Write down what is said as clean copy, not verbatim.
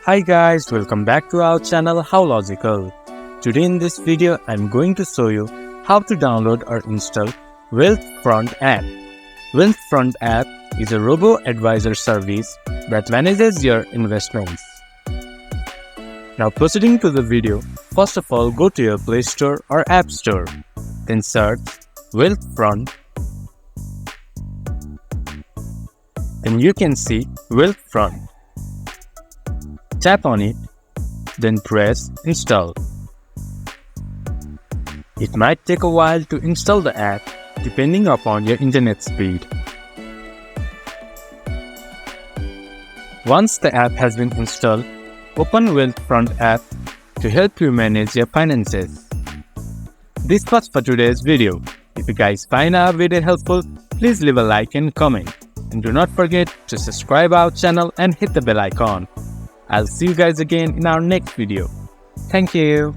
Hi guys, welcome back to our channel How Logical. Today in this video I'm going to show you how to download or install WealthFront app. WealthFront app is a robo-advisor service that manages your investments. Now proceeding to the video, first of all go to your Play Store or App Store. Then search WealthFront. Then you can see WealthFront. Tap on it, then press install. It might take a while to install the app depending upon your internet speed. Once the app has been installed, open WealthFront app to help you manage your finances. This was for today's video. If you guys find our video helpful, please leave a like and comment. And do not forget to subscribe our channel and hit the bell icon. I'll see you guys again in our next video. Thank you.